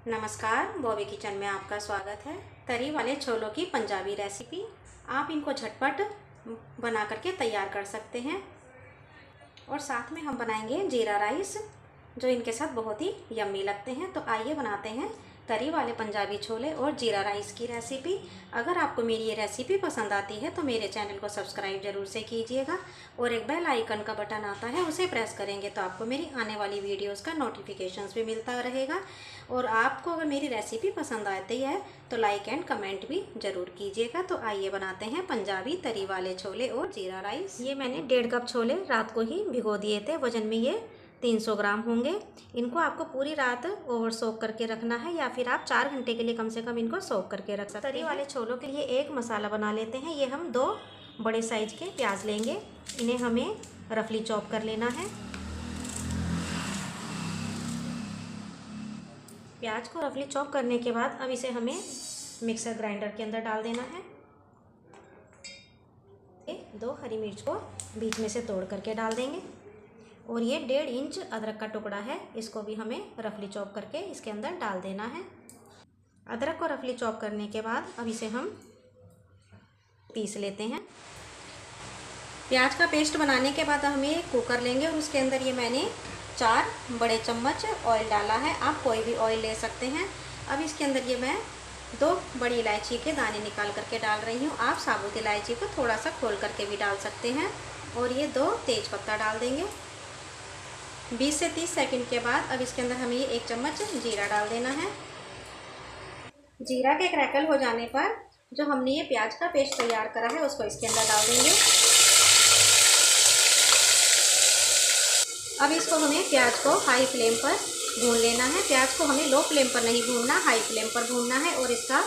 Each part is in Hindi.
नमस्कार, बॉबी किचन में आपका स्वागत है। तरी वाले छोलों की पंजाबी रेसिपी। आप इनको झटपट बना करके तैयार कर सकते हैं और साथ में हम बनाएंगे जीरा राइस, जो इनके साथ बहुत ही यम्मी लगते हैं। तो आइए बनाते हैं तरी वाले पंजाबी छोले और जीरा राइस की रेसिपी। अगर आपको मेरी ये रेसिपी पसंद आती है तो मेरे चैनल को सब्सक्राइब जरूर से कीजिएगा और एक बेल आइकन का बटन आता है, उसे प्रेस करेंगे तो आपको मेरी आने वाली वीडियोस का नोटिफिकेशंस भी मिलता रहेगा। और आपको अगर मेरी रेसिपी पसंद आती है तो लाइक एंड कमेंट भी ज़रूर कीजिएगा। तो आइए बनाते हैं पंजाबी तरी वाले छोले और जीरा राइस। ये मैंने 1.5 कप छोले रात को ही भिगो दिए थे। वजन में ये 300 ग्राम होंगे। इनको आपको पूरी रात ओवर सोक करके रखना है या फिर आप 4 घंटे के लिए कम से कम इनको सोक करके रख सकते हैं। तरी वाले छोलों के लिए एक मसाला बना लेते हैं। ये हम 2 बड़े साइज के प्याज लेंगे, इन्हें हमें रफली चॉप कर लेना है। प्याज को रफली चॉप करने के बाद अब इसे हमें मिक्सर ग्राइंडर के अंदर डाल देना है। 2 हरी मिर्च को बीच में से तोड़ करके डाल देंगे और ये 1.5 इंच अदरक का टुकड़ा है, इसको भी हमें रफली चॉप करके इसके अंदर डाल देना है। अदरक को रफली चॉप करने के बाद अब इसे हम पीस लेते हैं। प्याज का पेस्ट बनाने के बाद हम ये कुकर लेंगे और उसके अंदर ये मैंने 4 बड़े चम्मच ऑयल डाला है। आप कोई भी ऑयल ले सकते हैं। अब इसके अंदर ये मैं 2 बड़ी इलायची के दाने निकाल करके डाल रही हूँ। आप साबुत इलायची को थोड़ा सा खोल करके भी डाल सकते हैं। और ये 2 तेज पत्ता डाल देंगे। 20 से 30 सेकंड के बाद अब इसके अंदर हमें ये 1 चम्मच जीरा डाल देना है। जीरा के क्रैकल हो जाने पर जो हमने ये प्याज का पेस्ट तैयार करा है उसको इसके अंदर डाल देंगे। अब इसको हमें प्याज को हाई फ्लेम पर भून लेना है। प्याज को हमें लो फ्लेम पर नहीं भूनना, हाई फ्लेम पर भूनना है। और इसका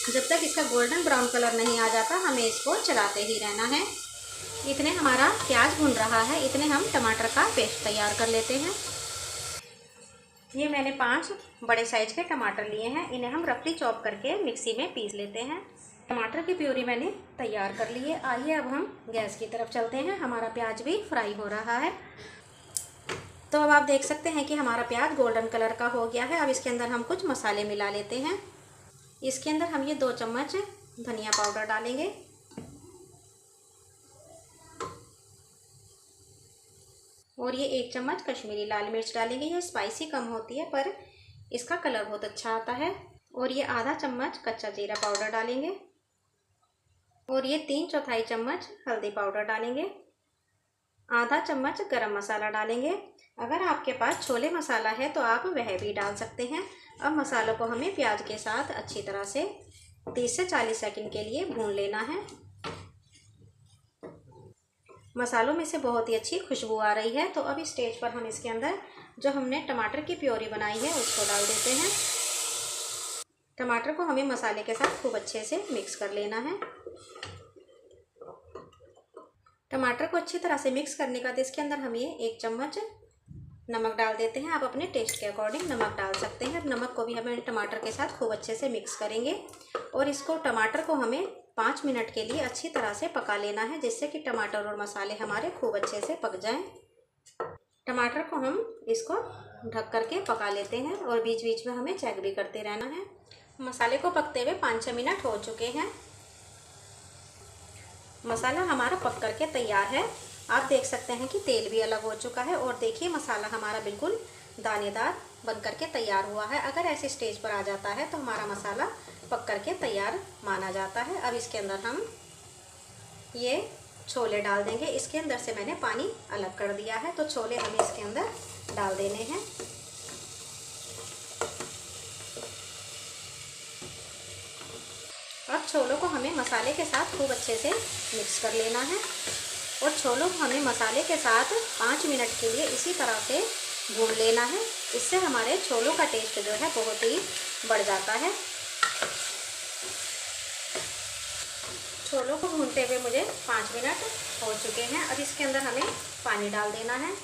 जब तक इसका गोल्डन ब्राउन कलर नहीं आ जाता हमें इसको चलाते ही रहना है। इतने हमारा प्याज भून रहा है, इतने हम टमाटर का पेस्ट तैयार कर लेते हैं। ये मैंने 5 बड़े साइज के टमाटर लिए हैं, इन्हें हम रफली चॉप करके मिक्सी में पीस लेते हैं। टमाटर की प्यूरी मैंने तैयार कर ली है। आइए अब हम गैस की तरफ चलते हैं। हमारा प्याज भी फ्राई हो रहा है। तो अब आप देख सकते हैं कि हमारा प्याज गोल्डन कलर का हो गया है। अब इसके अंदर हम कुछ मसाले मिला लेते हैं। इसके अंदर हम ये 2 चम्मच धनिया पाउडर डालेंगे और ये 1 चम्मच कश्मीरी लाल मिर्च डालेंगे। ये स्पाइसी कम होती है पर इसका कलर बहुत अच्छा आता है। और ये आधा चम्मच कच्चा जीरा पाउडर डालेंगे और ये 3/4 चम्मच हल्दी पाउडर डालेंगे। आधा चम्मच गरम मसाला डालेंगे। अगर आपके पास छोले मसाला है तो आप वह भी डाल सकते हैं। अब मसालों को हमें प्याज के साथ अच्छी तरह से 30 से 40 सेकंड के लिए भून लेना है। मसालों में से बहुत ही अच्छी खुशबू आ रही है। तो अब इस स्टेज पर हम इसके अंदर जो हमने टमाटर की प्योरी बनाई है उसको डाल देते हैं। टमाटर को हमें मसाले के साथ खूब अच्छे से मिक्स कर लेना है। टमाटर को अच्छी तरह से मिक्स करने के बाद इसके अंदर हम ये 1 चम्मच नमक डाल देते हैं। आप अपने टेस्ट के अकॉर्डिंग नमक डाल सकते हैं। नमक को भी हमें टमाटर के साथ खूब अच्छे से मिक्स करेंगे और इसको टमाटर को हमें 5 मिनट के लिए अच्छी तरह से पका लेना है, जिससे कि टमाटर और मसाले हमारे खूब अच्छे से पक जाएं। टमाटर को हम इसको ढक करके पका लेते हैं और बीच बीच में हमें चेक भी करते रहना है। मसाले को पकते हुए 5-6 मिनट हो चुके हैं। मसाला हमारा पक करके तैयार है। आप देख सकते हैं कि तेल भी अलग हो चुका है और देखिए मसाला हमारा बिल्कुल दानेदार बन करके तैयार हुआ है। अगर ऐसे स्टेज पर आ जाता है तो हमारा मसाला पक करके तैयार माना जाता है। अब इसके अंदर हम ये छोले डाल देंगे। इसके अंदर से मैंने पानी अलग कर दिया है, तो छोले हमें इसके अंदर डाल देने हैं। अब छोलों को हमें मसाले के साथ खूब अच्छे से मिक्स कर लेना है और छोलों को हमें मसाले के साथ 5 मिनट के लिए इसी तरह से भून लेना है। इससे हमारे छोलों का टेस्ट जो है बहुत ही बढ़ जाता है। छोलों को भूनते हुए मुझे 5 मिनट हो चुके हैं। अब इसके अंदर हमें पानी डाल देना है।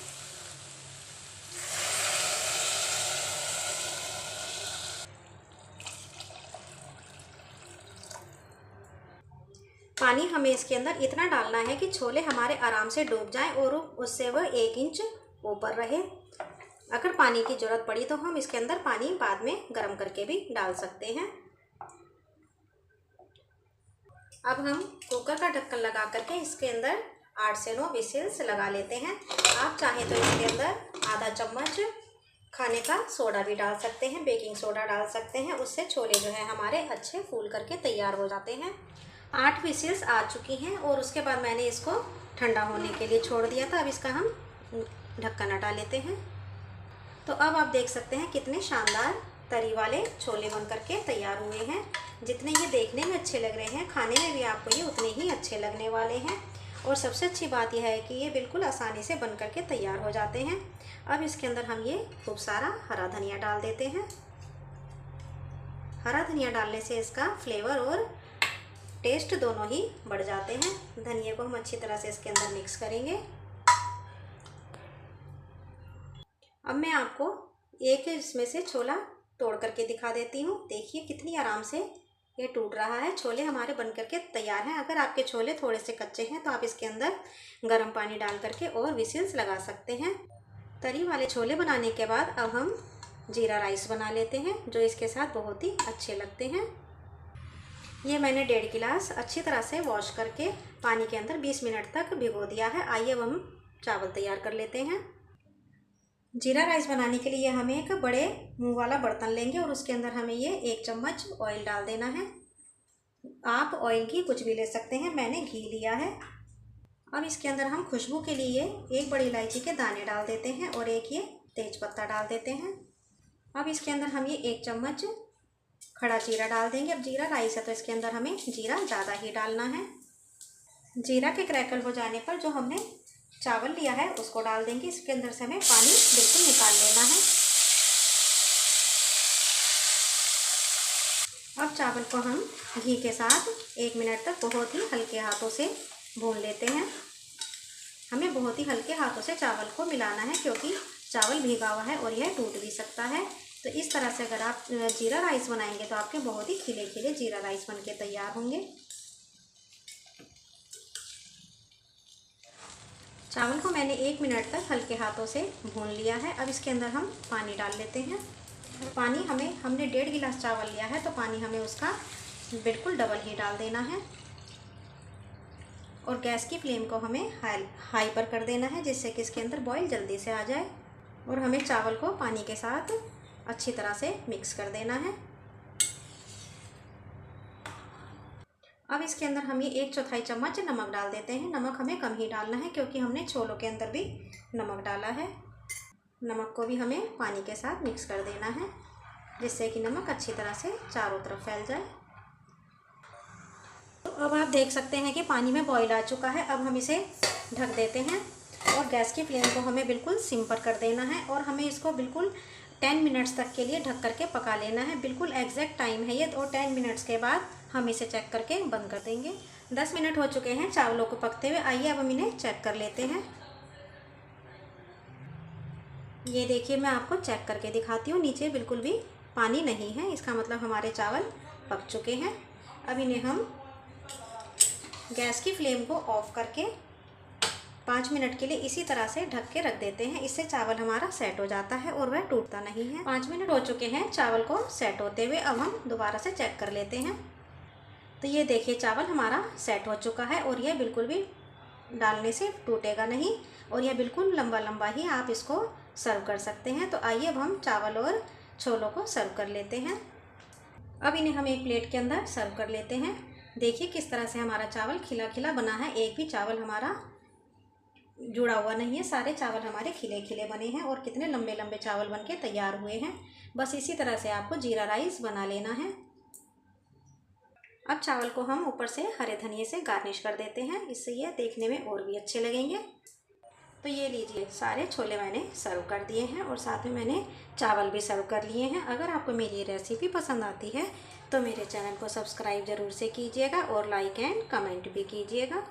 पानी हमें इसके अंदर इतना डालना है कि छोले हमारे आराम से डूब जाएं और उससे वह 1 इंच ऊपर रहे। अगर पानी की ज़रूरत पड़ी तो हम इसके अंदर पानी बाद में गर्म करके भी डाल सकते हैं। अब हम कुकर का ढक्कन लगा करके इसके अंदर 8 से 9 विसिल्स लगा लेते हैं। आप चाहें तो इसके अंदर आधा चम्मच खाने का सोडा भी डाल सकते हैं, बेकिंग सोडा डाल सकते हैं। उससे छोले जो है हमारे अच्छे फूल करके तैयार हो जाते हैं। 8 विसिल्स आ चुकी हैं और उसके बाद मैंने इसको ठंडा होने के लिए छोड़ दिया था। अब इसका हम ढक्कन हटा लेते हैं। तो अब आप देख सकते हैं कितने शानदार तरी वाले छोले बन करके तैयार हुए हैं। जितने ये देखने में अच्छे लग रहे हैं, खाने में भी आपको ये उतने ही अच्छे लगने वाले हैं। और सबसे अच्छी बात यह है कि ये बिल्कुल आसानी से बन करके तैयार हो जाते हैं। अब इसके अंदर हम ये खूब सारा हरा धनिया डाल देते हैं। हरा धनिया डालने से इसका फ्लेवर और टेस्ट दोनों ही बढ़ जाते हैं। धनिया को हम अच्छी तरह से इसके अंदर मिक्स करेंगे। अब मैं आपको एक इसमें से छोला तोड़ करके दिखा देती हूँ। देखिए कितनी आराम से ये टूट रहा है। छोले हमारे बन करके तैयार हैं। अगर आपके छोले थोड़े से कच्चे हैं तो आप इसके अंदर गर्म पानी डाल करके और विसिल्स लगा सकते हैं। तरी वाले छोले बनाने के बाद अब हम जीरा राइस बना लेते हैं, जो इसके साथ बहुत ही अच्छे लगते हैं। ये मैंने 1.5 गिलास अच्छी तरह से वॉश करके पानी के अंदर 20 मिनट तक भिगो दिया है। आइए अब हम चावल तैयार कर लेते हैं। जीरा राइस बनाने के लिए हमें एक बड़े मुंह वाला बर्तन लेंगे और उसके अंदर हमें ये 1 चम्मच ऑयल डाल देना है। आप ऑयल घी कुछ भी ले सकते हैं, मैंने घी लिया है। अब इसके अंदर हम खुशबू के लिए 1 बड़ी इलायची के दाने डाल देते हैं और एक ये तेज पत्ता डाल देते हैं। अब इसके अंदर हम ये 1 चम्मच खड़ा जीरा डाल देंगे। अब जीरा राइस है तो इसके अंदर हमें जीरा ज़्यादा ही डालना है। जीरा के क्रैकल हो जाने पर जो हमने चावल लिया है उसको डाल देंगे। इसके अंदर से हमें पानी बिल्कुल निकाल लेना है। अब चावल को हम घी के साथ 1 मिनट तक बहुत ही हल्के हाथों से भून लेते हैं। हमें बहुत ही हल्के हाथों से चावल को मिलाना है, क्योंकि चावल भीगा हुआ है और यह टूट भी सकता है। तो इस तरह से अगर आप जीरा राइस बनाएंगे तो आपके बहुत ही खिले खिले जीरा राइस बनके तैयार होंगे। चावल को मैंने 1 मिनट तक हल्के हाथों से भून लिया है। अब इसके अंदर हम पानी डाल लेते हैं। पानी हमने 1.5 गिलास चावल लिया है तो पानी हमें उसका बिल्कुल डबल ही डाल देना है। और गैस की फ्लेम को हमें हाई पर कर देना है, जिससे कि इसके अंदर बॉईल जल्दी से आ जाए। और हमें चावल को पानी के साथ अच्छी तरह से मिक्स कर देना है। अब इसके अंदर हम ये 1/4 चम्मच नमक डाल देते हैं। नमक हमें कम ही डालना है, क्योंकि हमने छोलों के अंदर भी नमक डाला है। नमक को भी हमें पानी के साथ मिक्स कर देना है, जिससे कि नमक अच्छी तरह से चारों तरफ फैल जाए। तो अब आप देख सकते हैं कि पानी में बॉईल आ चुका है। अब हम इसे ढक देते हैं और गैस की फ्लेम को हमें बिल्कुल सिम पर कर देना है। और हमें इसको बिल्कुल 10 मिनट्स तक के लिए ढक करके पका लेना है। बिल्कुल एग्जैक्ट टाइम है ये। और 10 मिनट्स के बाद हम इसे चेक करके बंद कर देंगे। 10 मिनट हो चुके हैं चावलों को पकते हुए। आइए अब हम इन्हें चेक कर लेते हैं। ये देखिए, मैं आपको चेक करके दिखाती हूँ। नीचे बिल्कुल भी पानी नहीं है, इसका मतलब हमारे चावल पक चुके हैं। अब इन्हें हम गैस की फ्लेम को ऑफ करके 5 मिनट के लिए इसी तरह से ढक के रख देते हैं। इससे चावल हमारा सेट हो जाता है और वह टूटता नहीं है। 5 मिनट हो चुके हैं चावल को सेट होते हुए। अब हम दोबारा से चेक कर लेते हैं। तो ये देखिए, चावल हमारा सेट हो चुका है और यह बिल्कुल भी डालने से टूटेगा नहीं। और यह बिल्कुल लंबा लंबा ही आप इसको सर्व कर सकते हैं। तो आइए अब हम चावल और छोलों को सर्व कर लेते हैं। अब इन्हें हम एक प्लेट के अंदर सर्व कर लेते हैं। देखिए किस तरह से हमारा चावल खिला खिला बना है। एक भी चावल हमारा जुड़ा हुआ नहीं है, सारे चावल हमारे खिले खिले बने हैं। और कितने लंबे लंबे चावल बनके तैयार हुए हैं। बस इसी तरह से आपको जीरा राइस बना लेना है। अब चावल को हम ऊपर से हरे धनिये से गार्निश कर देते हैं, इससे ये देखने में और भी अच्छे लगेंगे। तो ये लीजिए, सारे छोले मैंने सर्व कर दिए हैं और साथ में मैंने चावल भी सर्व कर लिए हैं। अगर आपको मेरी ये रेसिपी पसंद आती है तो मेरे चैनल को सब्सक्राइब ज़रूर से कीजिएगा और लाइक एंड कमेंट भी कीजिएगा।